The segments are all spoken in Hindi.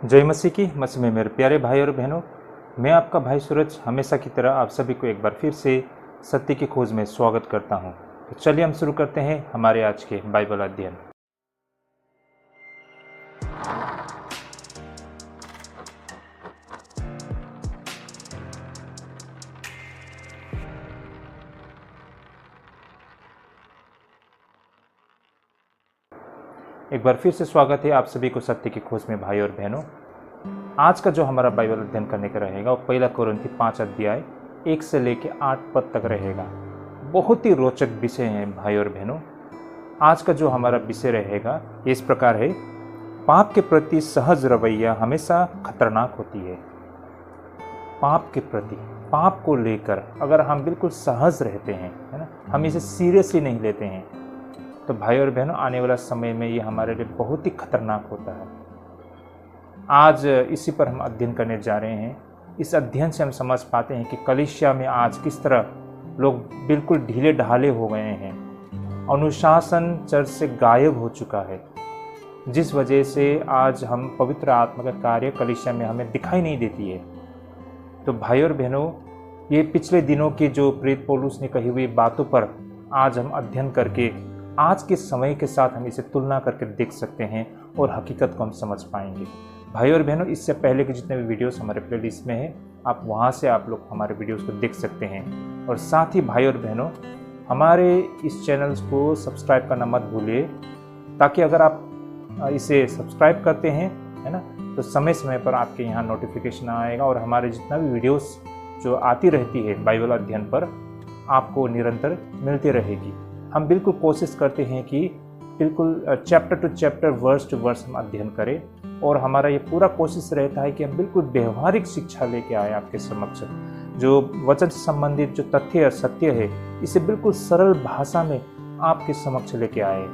जय मसीह की। मसीह में मेरे प्यारे भाई और बहनों, मैं आपका भाई सूरज हमेशा की तरह आप सभी को एक बार फिर से सत्य की खोज में स्वागत करता हूं। तो चलिए हम शुरू करते हैं हमारे आज के बाइबल अध्ययन। एक बार फिर से स्वागत है आप सभी को सत्य की खोज में भाई और बहनों। आज का जो हमारा बाइबल अध्ययन करने का रहेगा वो पहला कोरिन्थी 5 अध्याय 1 से लेके 8 पद तक रहेगा। बहुत ही रोचक विषय है भाई और बहनों। आज का जो हमारा विषय रहेगा इस प्रकार है, पाप के प्रति सहज रवैया हमेशा खतरनाक होती है। पाप के प्रति, पाप को लेकर अगर हम बिल्कुल सहज रहते हैं, है ना, हम इसे सीरियसली नहीं लेते हैं, तो भाई और बहनों आने वाला समय में ये हमारे लिए बहुत ही खतरनाक होता है। आज इसी पर हम अध्ययन करने जा रहे हैं। इस अध्ययन से हम समझ पाते हैं कि कलीसिया में आज किस तरह लोग बिल्कुल ढीले ढाले हो गए हैं। अनुशासन चर्च से गायब हो चुका है, जिस वजह से आज हम पवित्र आत्मा का कार्य कलीसिया में हमें दिखाई नहीं देती है। तो भाई और बहनों, ये पिछले दिनों के जो प्रेरित पौलुस ने कही हुई बातों पर आज हम अध्ययन करके आज के समय के साथ हम इसे तुलना करके देख सकते हैं और हकीकत को हम समझ पाएंगे। भाई और बहनों, इससे पहले के जितने भी वीडियोस हमारे प्लेलिस्ट में हैं, आप वहां से आप लोग हमारे वीडियोस को देख सकते हैं। और साथ ही भाई और बहनों, हमारे इस चैनल को सब्सक्राइब करना मत भूलिए, ताकि अगर आप इसे सब्सक्राइब करते हैं, है ना, तो समय समय पर आपके यहाँ नोटिफिकेशन आएगा और हमारे जितना भी वीडियोस जो आती रहती है बाइबल अध्ययन पर आपको निरंतर मिलती रहेगी। हम बिल्कुल कोशिश करते हैं कि बिल्कुल chapter to chapter, verse to verse हम अध्ययन करें, और हमारा ये पूरा कोशिश रहता है कि हम बिल्कुल व्यवहारिक शिक्षा लेके आए आपके समक्ष। जो वचन से संबंधित जो तथ्य और सत्य है, इसे बिल्कुल सरल भाषा में आपके समक्ष लेके आए।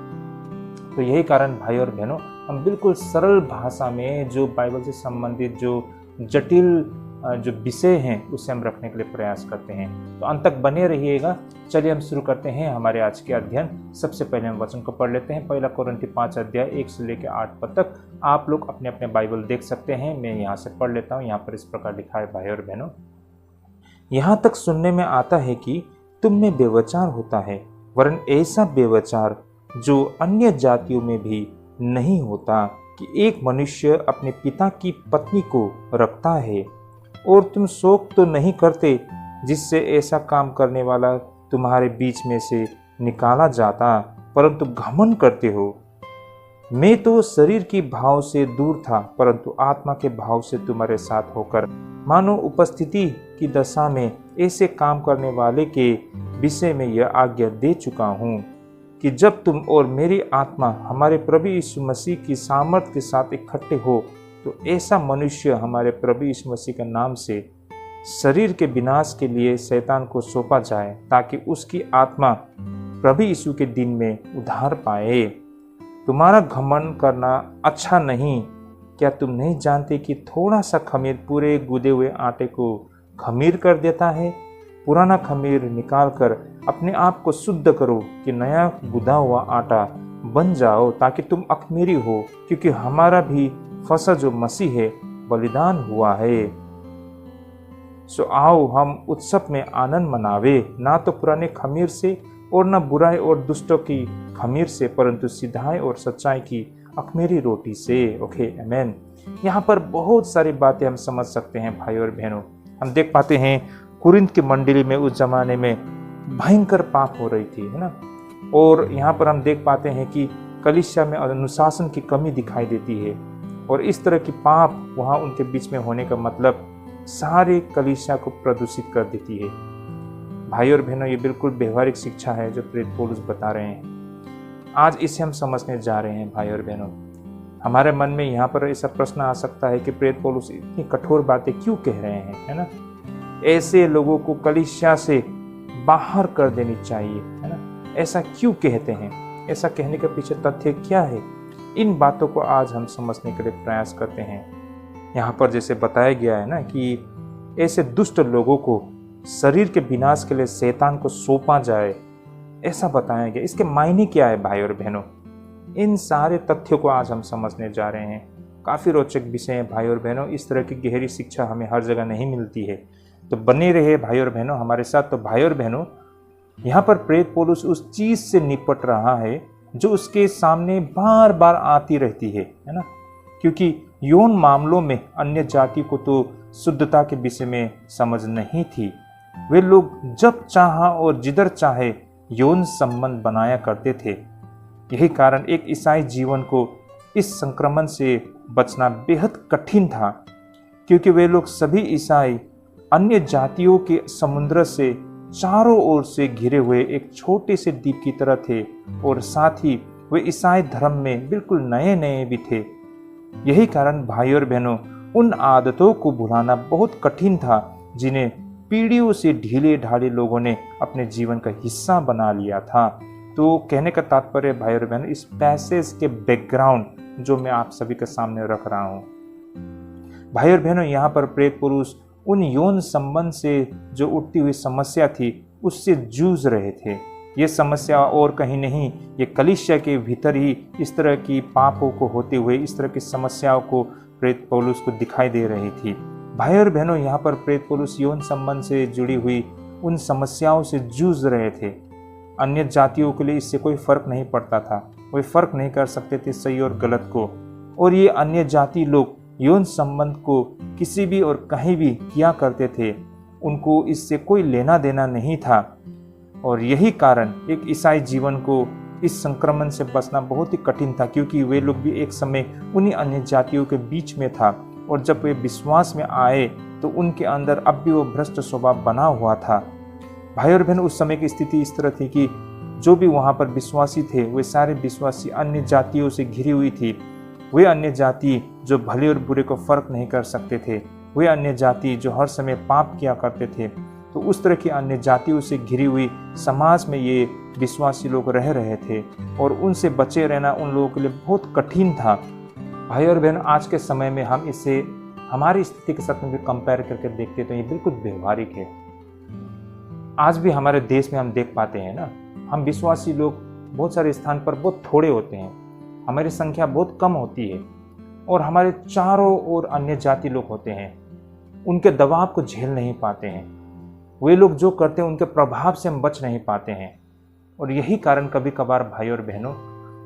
तो यही कारण भाई और बहनों, हम बिल्कुल सरल भाषा में जो बाइबल से संबंधित जो जटिल जो विषय हैं उसे हम रखने के लिए प्रयास करते हैं। तो अंत तक बने रहिएगा। चलिए हम शुरू करते हैं हमारे आज के अध्ययन। सबसे पहले हम वचन को पढ़ लेते हैं। पहला कोरिन्थी 5 अध्याय 1 से लेकर 8 पद तक आप लोग अपने अपने बाइबल देख सकते हैं। मैं यहाँ से पढ़ लेता हूँ। यहाँ पर इस प्रकार लिखा है, भाई और बहनों, यहाँ तक सुनने में आता है कि तुम में व्यभिचार होता है, वरन ऐसा व्यभिचार जो अन्य जातियों में भी नहीं होता, कि एक मनुष्य अपने पिता की पत्नी को रखता है। और तुम शोक तो नहीं करते जिससे ऐसा काम करने वाला तुम्हारे बीच में से निकाला जाता, परंतु घमंड करते हो। मैं तो शरीर की भाव से दूर था, परंतु आत्मा के भाव से तुम्हारे साथ होकर मानो उपस्थिति की दशा में ऐसे काम करने वाले के विषय में यह आज्ञा दे चुका हूँ कि जब तुम और मेरी आत्मा हमारे प्रभु यीशु मसीह की सामर्थ के साथ इकट्ठे हो, तो ऐसा मनुष्य हमारे प्रभु यीशु मसीह के नाम से शरीर के विनाश के लिए शैतान को सौंपा जाए, ताकि उसकी आत्मा प्रभु यीशु के दिन में उद्धार पाए। तुम्हारा घमंड करना अच्छा नहीं। क्या तुम नहीं जानते कि थोड़ा सा खमीर पूरे गूदे हुए आटे को खमीर कर देता है? पुराना खमीर निकालकर अपने आप को शुद्ध करो कि नया गुदा हुआ आटा बन जाओ, ताकि तुम अखमीरी हो, क्योंकि हमारा भी फसह जो मसीह है बलिदान हुआ है। सो आओ हम उत्सव में आनंद मनावे, ना तो पुराने खमीर से और न बुराई और दुष्टों की खमीर से, परंतु सिधाई और सच्चाई की अखमीरी रोटी से। ओके, आमेन। यहाँ पर बहुत सारी बातें हम समझ सकते हैं भाई और बहनों। हम देख पाते हैं कुरिन्थ की मंडली में उस जमाने में भयंकर पाप हो रही थी, है ना, और यहाँ पर हम देख पाते हैं कि कलीसिया में अनुशासन की कमी दिखाई देती है, और इस तरह की पाप वहाँ उनके बीच में होने का मतलब सारे कलीसिया को प्रदूषित कर देती है। भाई और बहनों, ये बिल्कुल व्यवहारिक शिक्षा है जो प्रेरित पौलुस बता रहे हैं। आज इसे हम समझने जा रहे हैं भाई और बहनों। हमारे मन में यहाँ पर ऐसा प्रश्न आ सकता है कि प्रेरित पौलुस इतनी कठोर बातें क्यों कह रहे हैं, है ना। ऐसे लोगों को कलीसिया से बाहर कर देनी चाहिए, है ना। ऐसा क्यों कहते हैं? ऐसा कहने के पीछे तथ्य क्या है? इन बातों को आज हम समझने के लिए प्रयास करते हैं। यहाँ पर जैसे बताया गया है ना कि ऐसे दुष्ट लोगों को शरीर के विनाश के लिए शैतान को सौंपा जाए, ऐसा बताया गया। इसके मायने क्या है भाई और बहनों? इन सारे तथ्यों को आज हम समझने जा रहे हैं। काफ़ी रोचक विषय है भाई और बहनों। इस तरह की गहरी शिक्षा हमें हर जगह नहीं मिलती है। तो बने रहे भाई और बहनों हमारे साथ। तो भाई और बहनों, यहाँ पर प्रेरित पौलुस उस चीज़ से निपट रहा है जो उसके सामने बार बार आती रहती है ना। क्योंकि यौन मामलों में अन्य जाति को तो शुद्धता के विषय में समझ नहीं थी। वे लोग जब चाहा और जिधर चाहे यौन संबंध बनाया करते थे। यही कारण एक ईसाई जीवन को इस संक्रमण से बचना बेहद कठिन था, क्योंकि वे लोग सभी ईसाई अन्य जातियों के समुद्र से चारों ओर से घिरे हुए एक छोटे से द्वीप की तरह थे, और साथ ही वे ईसाई धर्म में बिल्कुल नए नए भी थे। यही कारण भाई और बहनों, उन आदतों को भुलाना बहुत कठिन था जिन्हें पीढ़ियों से ढीले ढाले लोगों ने अपने जीवन का हिस्सा बना लिया था। तो कहने का तात्पर्य भाई और बहनों, इस पैसेज के बैकग्राउंड जो मैं आप सभी के सामने रख रहा हूँ भाई और बहनों, यहाँ पर प्रेरित पुरुष उन यौन संबंध से जो उठती हुई समस्या थी उससे जूझ रहे थे। ये समस्या और कहीं नहीं, ये कलीसिया के भीतर ही इस तरह की पापों को होते हुए इस तरह की समस्याओं को प्रेरित पौलुस को दिखाई दे रही थी। भाई और बहनों, यहाँ पर प्रेरित पौलुस यौन संबंध से जुड़ी हुई उन समस्याओं से जूझ रहे थे। अन्य जातियों के लिए इससे कोई फर्क नहीं पड़ता था। वे फर्क नहीं कर सकते थे सही और गलत को, और ये अन्य जाति लोग यौन संबंध को किसी भी और कहीं भी किया करते थे। उनको इससे कोई लेना देना नहीं था, और यही कारण एक ईसाई जीवन को इस संक्रमण से बचना बहुत ही कठिन था, क्योंकि वे लोग भी एक समय उन्हीं अन्य जातियों के बीच में था, और जब वे विश्वास में आए तो उनके अंदर अब भी वो भ्रष्ट स्वभाव बना हुआ था। भाई और बहन, उस समय की स्थिति इस तरह थी कि जो भी वहाँ पर विश्वासी थे वे सारे विश्वासी अन्य जातियों से घिरी हुई थी। वे अन्य जाति जो भले और बुरे को फर्क नहीं कर सकते थे, वे अन्य जाति जो हर समय पाप किया करते थे। तो उस तरह की अन्य जातियों से घिरी हुई समाज में ये विश्वासी लोग रह रहे थे, और उनसे बचे रहना उन लोगों के लिए बहुत कठिन था। भाई और बहन, आज के समय में हम इसे हमारी स्थिति के साथ में भी कंपेयर करके देखते तो ये बिल्कुल व्यवहारिक है। आज भी हमारे देश में हम देख पाते हैं ना, हम विश्वासी लोग बहुत सारे स्थान पर बहुत थोड़े होते हैं, हमारी संख्या बहुत कम होती है, और हमारे चारों ओर अन्य जाति लोग होते हैं। उनके दबाव को झेल नहीं पाते हैं। वे लोग जो करते हैं उनके प्रभाव से हम बच नहीं पाते हैं, और यही कारण कभी कभार भाई और बहनों,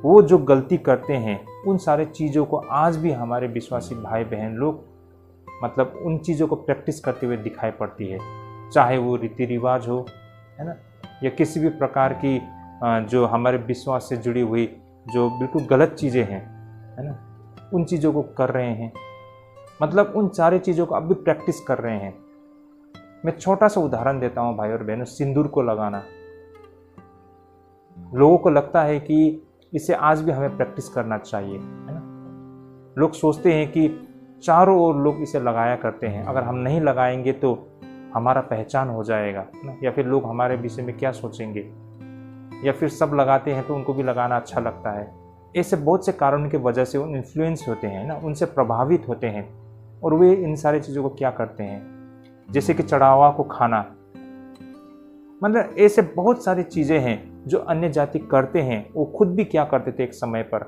वो जो गलती करते हैं उन सारे चीज़ों को आज भी हमारे विश्वासी भाई बहन लोग मतलब उन चीज़ों को प्रैक्टिस करते हुए दिखाई पड़ती है। चाहे वो रीति रिवाज हो, है ना, या किसी भी प्रकार की जो हमारे विश्वास से जुड़ी हुई जो बिल्कुल गलत चीज़ें हैं, है ना, उन चीज़ों को कर रहे हैं। मतलब उन सारे चीज़ों को अब भी प्रैक्टिस कर रहे हैं। मैं छोटा सा उदाहरण देता हूँ भाई और बहनों, सिंदूर को लगाना। लोगों को लगता है कि इसे आज भी हमें प्रैक्टिस करना चाहिए, है ना। लोग सोचते हैं कि चारों ओर लोग इसे लगाया करते हैं, अगर हम नहीं लगाएंगे तो हमारा पहचान हो जाएगा, है ना, या फिर लोग हमारे विषय में क्या सोचेंगे, या फिर सब लगाते हैं तो उनको भी लगाना अच्छा लगता है। ऐसे बहुत से कारणों की वजह से उन इन्फ्लुएंस होते हैं ना, उनसे प्रभावित होते हैं, और वे इन सारी चीज़ों को क्या करते हैं, जैसे कि चढ़ावा को खाना। मतलब ऐसे बहुत सारी चीज़ें हैं जो अन्य जाति करते हैं, वो खुद भी क्या करते थे एक समय पर,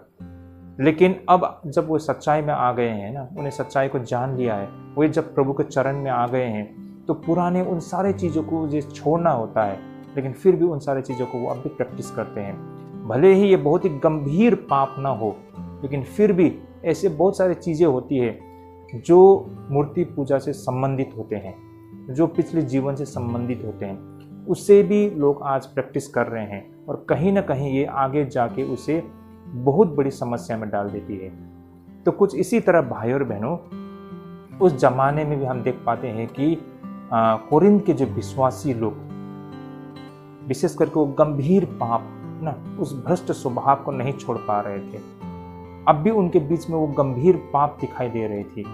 लेकिन अब जब वो सच्चाई में आ गए हैं ना, उन्हें सच्चाई को जान लिया है, वे जब प्रभु के चरण में आ गए हैं, तो पुराने उन सारे चीज़ों को जो छोड़ना होता है, लेकिन फिर भी उन सारे चीज़ों को वो अब भी प्रैक्टिस करते हैं। भले ही ये बहुत ही गंभीर पाप ना हो, लेकिन फिर भी ऐसे बहुत सारी चीज़ें होती है जो मूर्ति पूजा से संबंधित होते हैं, जो पिछले जीवन से संबंधित होते हैं, उससे भी लोग आज प्रैक्टिस कर रहे हैं, और कहीं ना कहीं ये आगे जाके उसे बहुत बड़ी समस्या में डाल देती है। तो कुछ इसी तरह भाई और बहनों, उस जमाने में भी हम देख पाते हैं कि कोरिन्थ के जो विश्वासी लोग, विशेष करके वो गंभीर पाप ना, उस भ्रष्ट स्वभाव को नहीं छोड़ पा रहे थे। अब भी उनके बीच में वो गंभीर पाप दिखाई दे रही थी।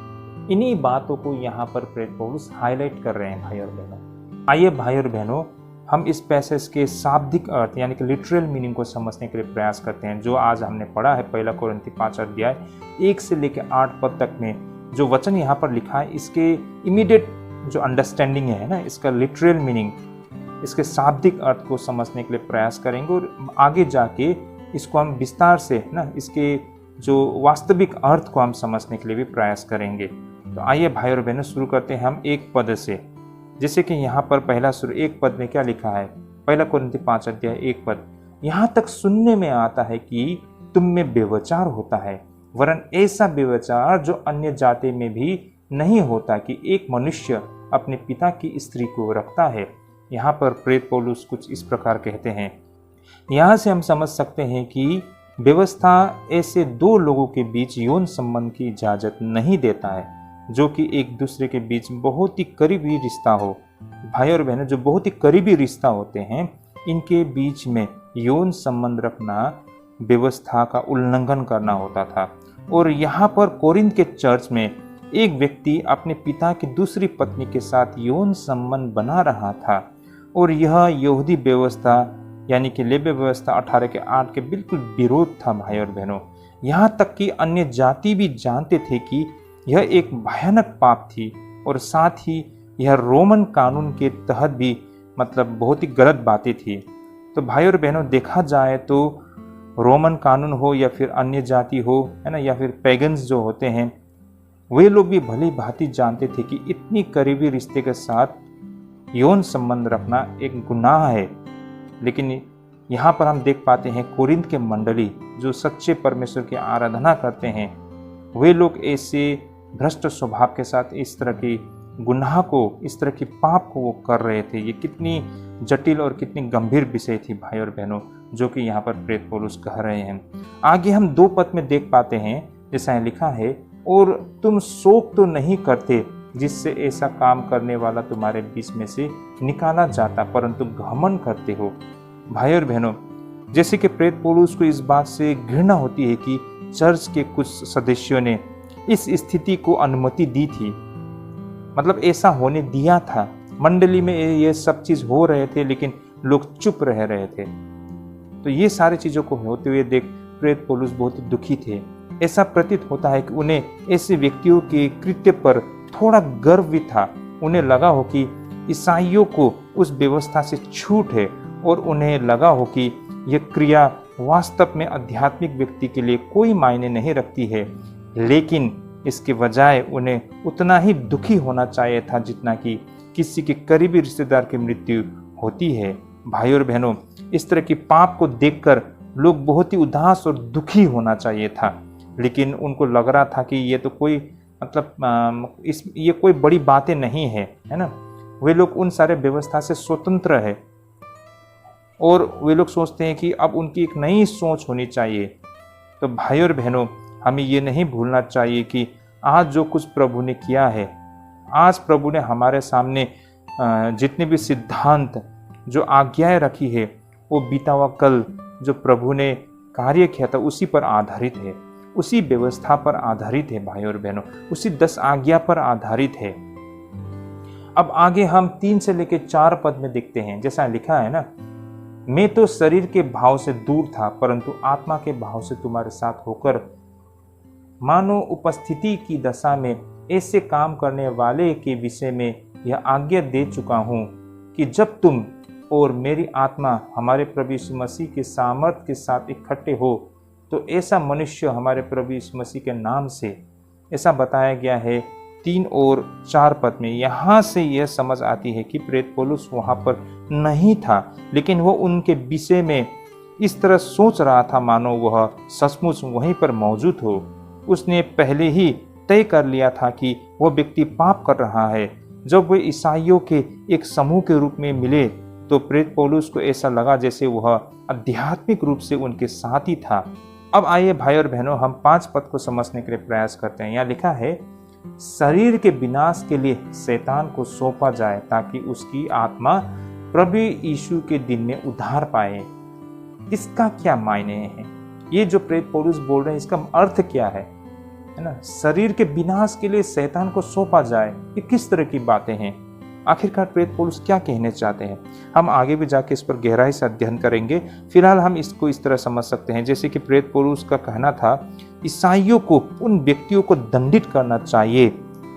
इन्हीं बातों को यहाँ पर प्रेरित पौलुस हाईलाइट कर रहे हैं भाई और बहनों। आइए भाई और बहनों, हम इस पैसेज के शाब्दिक अर्थ यानी कि लिटरल मीनिंग को समझने के लिए प्रयास करते हैं, जो आज हमने पढ़ा है 1 कोरिन्थी 5 अध्याय 1 से लेकर 8 पद तक में जो वचन यहाँ पर लिखा है, इसके इमीडिएट जो अंडरस्टैंडिंग है ना, इसका लिटरल मीनिंग, इसके शाब्दिक अर्थ को समझने के लिए प्रयास करेंगे, और आगे जाके इसको हम विस्तार से ना, इसके जो वास्तविक अर्थ को हम समझने के लिए भी प्रयास करेंगे। तो आइए भाई और बहनों, शुरू करते हैं हम एक पद से। जैसे कि यहाँ पर पहला शुरू एक पद में क्या लिखा है, पहला कुरिन्थी 5 अध्याय 1 पद, यहाँ तक सुनने में आता है कि तुम में व्यभिचार होता है, वरन ऐसा व्यभिचार जो अन्य जाति में भी नहीं होता कि एक मनुष्य अपने पिता की स्त्री को रखता है। यहाँ पर प्रेरित पौलुस कुछ इस प्रकार कहते हैं। यहाँ से हम समझ सकते हैं कि व्यवस्था ऐसे दो लोगों के बीच यौन संबंध की इजाजत नहीं देता है जो कि एक दूसरे के बीच बहुत ही करीबी रिश्ता हो। भाई और बहनों, जो बहुत ही करीबी रिश्ता होते हैं, इनके बीच में यौन संबंध रखना व्यवस्था का उल्लंघन करना होता था। और यहाँ पर कोरिन्थ के चर्च में एक व्यक्ति अपने पिता की दूसरी पत्नी के साथ यौन संबंध बना रहा था, और यह यहूदी व्यवस्था यानी कि लेवी व्यवस्था 18 के 8 के बिल्कुल विरोध था। भाई और बहनों, यहाँ तक कि अन्य जाति भी जानते थे कि यह एक भयानक पाप थी, और साथ ही यह रोमन कानून के तहत भी बहुत ही गलत बातें थी। तो भाई और बहनों, देखा जाए तो रोमन कानून हो या फिर अन्य जाति हो, है ना, या फिर पैगन्स जो होते हैं, वे लोग भी भली भांति जानते थे कि इतनी करीबी रिश्ते के साथ यौन संबंध रखना एक गुनाह है। लेकिन यहाँ पर हम देख पाते हैं कोरिन्थ के मंडली जो सच्चे परमेश्वर की आराधना करते हैं, वे लोग ऐसे भ्रष्ट स्वभाव के साथ इस तरह की गुनाह को, इस तरह की पाप को वो कर रहे थे। ये कितनी जटिल और कितनी गंभीर विषय थी भाई और बहनों, जो कि यहाँ पर प्रेरित पौलुस कह रहे हैं। आगे हम 2 पद में देख पाते हैं, जैसा लिखा है, और तुम शोक तो नहीं करते जिससे ऐसा काम करने वाला तुम्हारे बीच में से निकाला जाता, परंतु घमंड करते हो। भाई और बहनों, जैसे कि प्रेरित पौलुस को इस बात से घृणा होती है कि चर्च के कुछ सदस्यों ने इस स्थिति को अनुमति दी थी, ऐसा होने दिया था। मंडली में ये सब चीज हो रहे थे, लेकिन लोग चुप रह रहे थे। तो ये सारी चीजों को होते हुए देख प्रेरित पौलुस बहुत ही दुखी थे। ऐसा प्रतीत होता है कि उन्हें ऐसे व्यक्तियों के कृत्य पर थोड़ा गर्व भी था। उन्हें लगा हो कि ईसाइयों को उस व्यवस्था से छूट है, और उन्हें लगा हो कि यह क्रिया वास्तव में आध्यात्मिक व्यक्ति के लिए कोई मायने नहीं रखती है। लेकिन इसके बजाय उन्हें उतना ही दुखी होना चाहिए था जितना कि किसी के करीबी रिश्तेदार की मृत्यु होती है। भाई और बहनों, इस तरह की पाप को देखकर लोग बहुत ही उदास और दुखी होना चाहिए था, लेकिन उनको लग रहा था कि ये तो कोई ये कोई बड़ी बातें नहीं है, है ना। वे लोग उन सारे व्यवस्था से स्वतंत्र है, और वे लोग सोचते हैं कि अब उनकी एक नई सोच होनी चाहिए। तो भाई और बहनों, हमें ये नहीं भूलना चाहिए कि आज जो कुछ प्रभु ने किया है, आज प्रभु ने हमारे सामने जितने भी सिद्धांत, जो आज्ञाएं रखी है, वो बीता हुआ कल जो प्रभु ने कार्य किया था उसी पर आधारित है, उसी व्यवस्था पर आधारित है। भाई और बहनों, उसी 10 आज्ञा पर आधारित है। अब आगे हम 3 से लेकर 4 पद में देखते हैं, जैसा लिखा है ना, मैं तो शरीर के भाव से दूर था, परंतु आत्मा के भाव से तुम्हारे साथ होकर मानो उपस्थिति की दशा में ऐसे काम करने वाले के विषय में यह आज्ञा दे चुका हूं कि जब तुम और मेरी आत्मा हमारे प्रभु यीशु मसीह के सामर्थ के साथ इकट्ठे हो, तो ऐसा मनुष्य हमारे प्रभु यीशु मसीह के नाम से, ऐसा बताया गया है 3 और 4 पद में। यहाँ से यह समझ आती है कि प्रेरित पौलुस वहाँ पर नहीं था, लेकिन वो उनके विषय में इस तरह सोच रहा था मानो वह सचमुच वहीं पर मौजूद हो। उसने पहले ही तय कर लिया था कि वह व्यक्ति पाप कर रहा है। जब वे ईसाइयों के एक समूह के रूप में मिले, तो प्रेरित पौलुस को ऐसा लगा जैसे वह आध्यात्मिक रूप से उनके साथ ही था। अब आइए भाई और बहनों, हम 5 पद को समझने के लिए प्रयास करते हैं। यहाँ लिखा है, शरीर के विनाश के लिए शैतान को सौंपा जाए, ताकि उसकी आत्मा प्रभु यीशु के दिन में उद्धार पाए। इसका क्या मायने है? ये जो प्रेरित पौलुस बोल रहे हैं, इसका अर्थ क्या है ना? शरीर के विनाश के लिए शैतान को सौंपा जाए, ये किस तरह की बातें हैं? आखिरकार प्रेरित पौलुस क्या कहने चाहते हैं? हम आगे भी जाके इस पर गहराई से अध्ययन करेंगे। फिलहाल हम इसको इस तरह समझ सकते हैं, जैसे कि प्रेरित पौलुस का कहना था, ईसाइयों को, उन व्यक्तियों को दंडित करना चाहिए,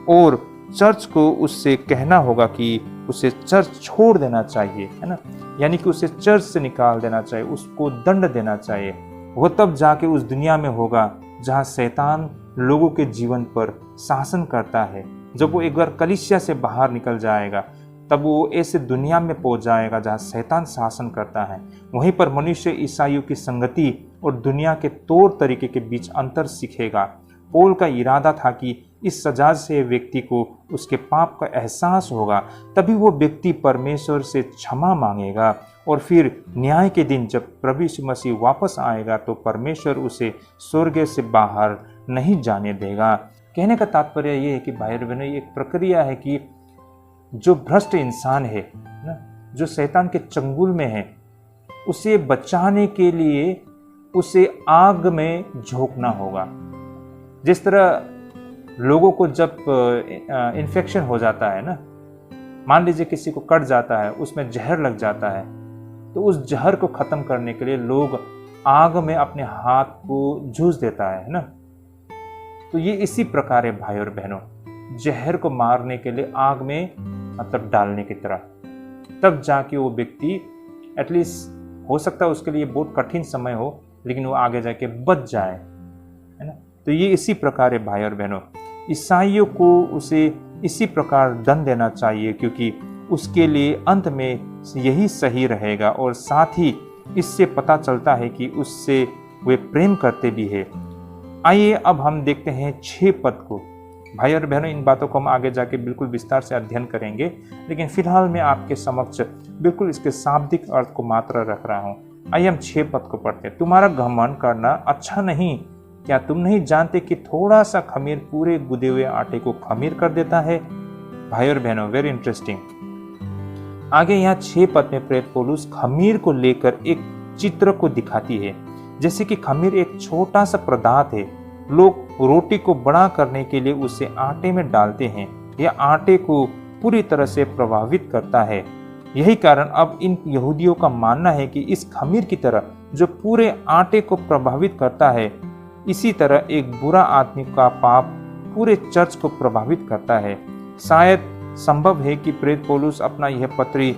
और चर्च को उससे कहना होगा कि उसे चर्च छोड़ देना चाहिए, है ना, यानी कि उसे चर्च से निकाल देना चाहिए, उसको दंड देना चाहिए। वह तब जाके उस दुनिया में होगा जहाँ शैतान लोगों के जीवन पर शासन करता है, जब वो एक बार कलीसिया से बाहर निकल जाएगा तब वो ऐसे दुनिया में पहुंच जाएगा जहाँ शैतान शासन करता है। वहीं पर मनुष्य ईसाइयों की संगति और दुनिया के तौर तरीके के बीच अंतर सीखेगा। पौल का इरादा था कि इस सजा से व्यक्ति को उसके पाप का एहसास होगा, तभी वो व्यक्ति परमेश्वर से क्षमा मांगेगा और फिर न्याय के दिन जब प्रभु यीशु मसीह वापस आएगा तो परमेश्वर उसे स्वर्ग से बाहर नहीं जाने देगा। कहने का तात्पर्य ये है कि भाई और बहनों, एक प्रक्रिया है कि जो भ्रष्ट इंसान है ना, जो शैतान के चंगुल में है, उसे बचाने के लिए उसे आग में झोंकना होगा। जिस तरह लोगों को जब इन्फेक्शन हो जाता है ना, मान लीजिए किसी को कट जाता है, उसमें जहर लग जाता है, तो उस जहर को खत्म करने के लिए लोग आग में अपने हाथ को झूस देता है ना। तो ये इसी प्रकार है भाई और बहनों, जहर को मारने के लिए आग में मतलब डालने की तरह, तब जाके वो व्यक्ति एटलीस्ट, हो सकता है उसके लिए बहुत कठिन समय हो, लेकिन वो आगे जाके बच जाए, है ना। तो ये इसी प्रकार है भाई और बहनों, ईसाइयों को उसे इसी प्रकार दंड देना चाहिए, क्योंकि उसके लिए अंत में यही सही रहेगा और साथ ही इससे पता चलता है कि उससे वे प्रेम करते भी है। आइए अब हम देखते हैं 6 पद को। भाई और बहनों, इन बातों को हम आगे जाके बिल्कुल विस्तार से अध्ययन करेंगे, लेकिन फिलहाल मैं आपके समक्ष बिल्कुल इसके शाब्दिक अर्थ को मात्र रख रहा हूँ। आइए हम 6 पद को पढ़ते हैं। तुम्हारा घमंड करना अच्छा नहीं, क्या तुम नहीं जानते कि थोड़ा सा खमीर पूरे गुदे हुए आटे को खमीर कर देता है। भाई और बहनों, वेरी इंटरेस्टिंग। आगे यहाँ 6 पद में प्रेरित पौलुस खमीर को लेकर एक चित्र को दिखाती है, जैसे कि खमीर एक छोटा सा पदार्थ है। लोग रोटी को बड़ा करने के लिए उसे आटे में डालते हैं, यह आटे को पूरी तरह से प्रभावित करता है। यही कारण अब इन यहूदियों का मानना है कि इस खमीर की तरह जो पूरे आटे को प्रभावित करता है, इसी तरह एक बुरा आदमी का पाप पूरे चर्च को प्रभावित करता है। शायद संभव है कि प्रेरित पौलुस अपना यह पत्री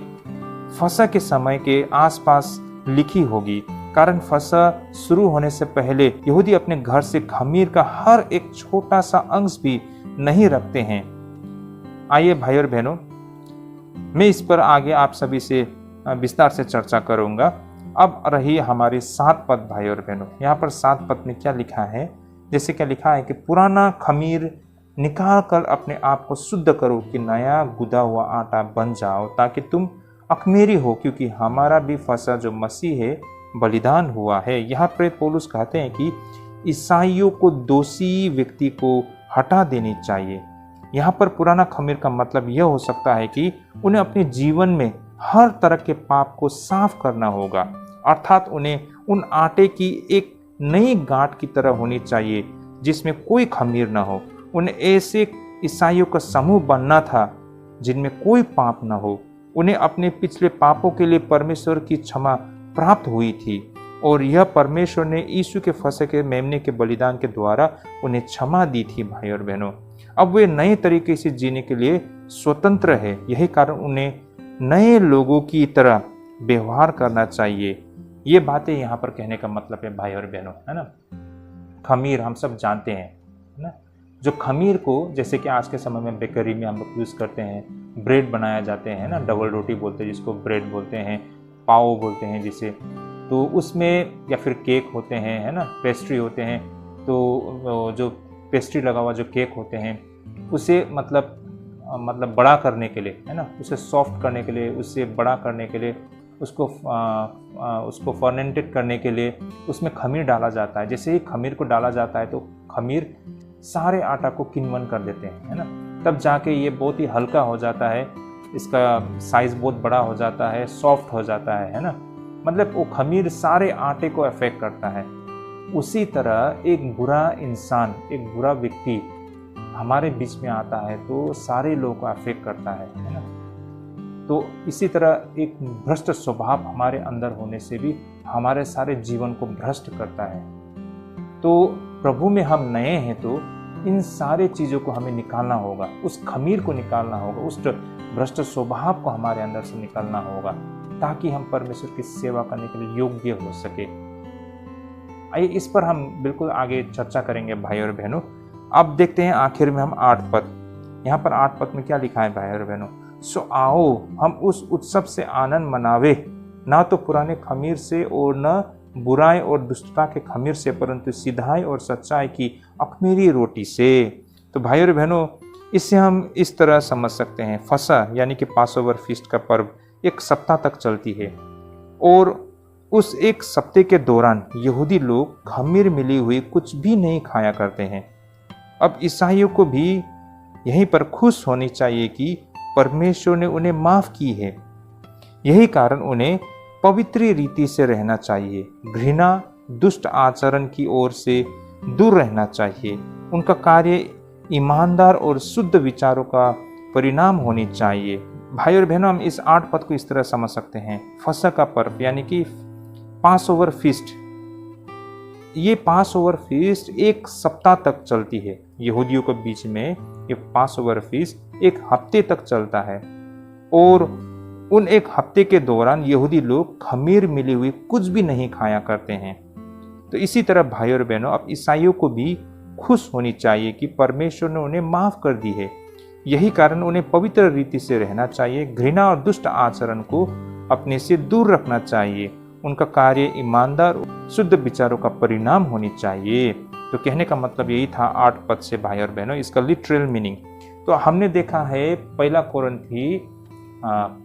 फसह के समय के आसपास लिखी होगी, कारण फसह शुरू होने से पहले यहूदी अपने घर से खमीर का हर एक छोटा सा अंश भी नहीं रखते हैं। आइए भाई और बहनों, मैं इस पर आगे आप सभी से विस्तार से चर्चा करूंगा। अब रही हमारी 7 पद भाई और बहनों। यहाँ पर 7 पद में क्या लिखा है, जैसे क्या लिखा है कि पुराना खमीर निकाल कर अपने आप को शुद्ध करो कि नया गुदा हुआ आटा बन जाओ, ताकि तुम अखमेरी हो, क्योंकि हमारा भी फसह जो मसीह है बलिदान हुआ है। यहाँ प्रेरित पौलुस कहते हैं कि ईसाइयों को दोषी व्यक्ति को हटा देनी चाहिए। यहाँ पर पुराना खमीर का मतलब यह हो सकता है कि उन्हें अपने जीवन में हर तरह के पाप को साफ करना होगा, अर्थात उन्हें उन आटे की एक नई गांठ की तरह होनी चाहिए जिसमें कोई खमीर न हो। उन्हें ऐसे ईसाइयों का समूह बनना था जिनमें कोई पाप न हो। उन्हें अपने पिछले पापों के लिए परमेश्वर की क्षमा प्राप्त हुई थी और यह परमेश्वर ने यीशु के फसह के मेमने के बलिदान के द्वारा उन्हें क्षमा दी थी। भाई और बहनों, अब वे नए तरीके से जीने के लिए स्वतंत्र है। यही कारण उन्हें नए लोगों की तरह व्यवहार करना चाहिए। ये बातें यहाँ पर कहने का मतलब है भाई और बहनों, है ना। खमीर हम सब जानते हैं, है ना। जो खमीर को, जैसे कि आज के समय में बेकरी में हम लोग यूज़ करते हैं, ब्रेड बनाया जाते हैं ना, डबल रोटी बोलते हैं जिसको, ब्रेड बोलते हैं, पाव बोलते हैं जिसे, तो उसमें या फिर केक होते हैं, है ना, पेस्ट्री होते हैं। तो जो पेस्ट्री लगा हुआ जो केक होते हैं, उसे मतलब बड़ा करने के लिए, है ना, उसे सॉफ्ट करने के लिए, उससे बड़ा करने के लिए, उसको फर्मेंटेड करने के लिए उसमें खमीर डाला जाता है। जैसे ही खमीर को डाला जाता है तो खमीर सारे आटा को किण्वन कर देते हैं, है ना। तब जाके ये बहुत ही हल्का हो जाता है, इसका साइज बहुत बड़ा हो जाता है, सॉफ्ट हो जाता है ना। मतलब वो खमीर सारे आटे को अफेक्ट करता है। उसी तरह एक बुरा इंसान, एक बुरा व्यक्ति हमारे बीच में आता है तो सारे लोगों को अफेक्ट करता है ना। तो इसी तरह एक भ्रष्ट स्वभाव हमारे अंदर होने से भी हमारे सारे जीवन को भ्रष्ट करता है। तो प्रभु में हम नए हैं तो इन सारे चीज़ों को हमें निकालना होगा, उस खमीर को निकालना होगा, उस भ्रष्ट स्वभाव को हमारे अंदर से निकालना होगा, ताकि हम परमेश्वर की सेवा करने के लिए योग्य हो सके। आइए इस पर हम बिल्कुल आगे चर्चा करेंगे भाई और बहनों। अब देखते हैं आखिर में हम 8 पद, यहाँ पर 8 पद में क्या लिखा है भाई और बहनों। सो आओ हम उस उत्सव से आनंद मनावे, ना तो पुराने खमीर से और न बुराई और दुष्टता के खमीर से, परंतु सीधाई और सच्चाई की अखमीरी रोटी से। तो भाई और बहनों, इससे हम इस तरह समझ सकते हैं, फसह यानी कि पासओवर फीस्ट का पर्व 1 सप्ताह तक चलती है और उस 1 सप्ताह के दौरान यहूदी लोग खमीर मिली हुई कुछ भी नहीं खाया करते हैं। अब ईसाइयों को भी यहीं पर खुश होनी चाहिए कि परमेश्वर ने उन्हें माफ की है। यही कारण उन्हें पवित्र रीति से रहना चाहिए, घृणा दुष्ट आचरण की ओर से दूर रहना चाहिए। उनका कार्य ईमानदार और शुद्ध विचारों का परिणाम होनी चाहिए। भाई और बहनों, हम इस 8 पद को इस तरह समझ सकते हैं, फसह का पर्व यानी कि पासओवर फीस्ट, ये पासओवर फीस्ट 1 सप्ताह तक चलती है। यहूदियों के बीच में ये पासओवर फीस्ट 1 हफ्ते तक चलता है और उन 1 हफ्ते के दौरान यहूदी लोग खमीर मिली हुई कुछ भी नहीं खाया करते हैं। तो इसी तरह भाई और बहनों, अब ईसाइयों को भी खुश होनी चाहिए कि परमेश्वर ने उन्हें माफ कर दी है। यही कारण उन्हें पवित्र रीति से रहना चाहिए, घृणा और दुष्ट आचरण को अपने से दूर रखना चाहिए। उनका कार्य ईमानदार शुद्ध विचारों का परिणाम होनी चाहिए। तो कहने का मतलब यही था 8 पद से भाई और बहनों, इसका लिटरल मीनिंग। तो हमने देखा है 1 कोरिन्थी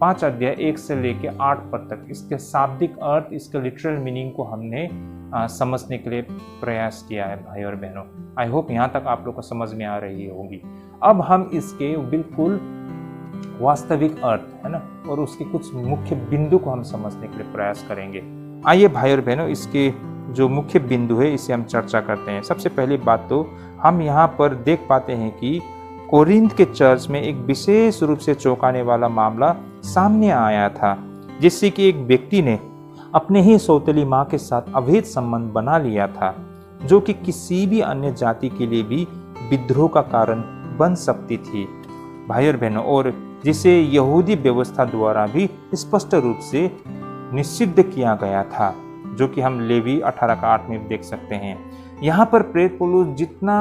5 अध्याय 1 से लेके 8 पद तक, इसके शाब्दिक अर्थ, इसके लिटरल मीनिंग को हमने समझने के लिए प्रयास किया है भाई और बहनों। आई होप यहाँ तक आप लोग को समझ में आ रही होगी। अब हम इसके बिल्कुल वास्तविक अर्थ है ना और उसके कुछ मुख्य बिंदु को हम समझने के लिए प्रयास करेंगे। आइए भाई और बहनों, इसके जो मुख्य बिंदु है इसे हम चर्चा करते हैं। सबसे पहली बात तो हम यहाँ पर देख पाते हैं कि कोरिन्थ के चर्च में एक विशेष रूप से चौंकाने वाला मामला सामने आया था, जिससे कि एक व्यक्ति ने अपने ही सौतेली माँ के साथ अवैध संबंध बना लिया था, जो कि किसी भी अन्य जाति के लिए भी विद्रोह का कारण बन सकती थी भाई और बहनों, और जिसे यहूदी व्यवस्था द्वारा भी स्पष्ट रूप से निषिद्ध किया गया था, जो कि हम लेवी 18:8 में देख सकते हैं। यहाँ पर प्रेरित पौलुस जितना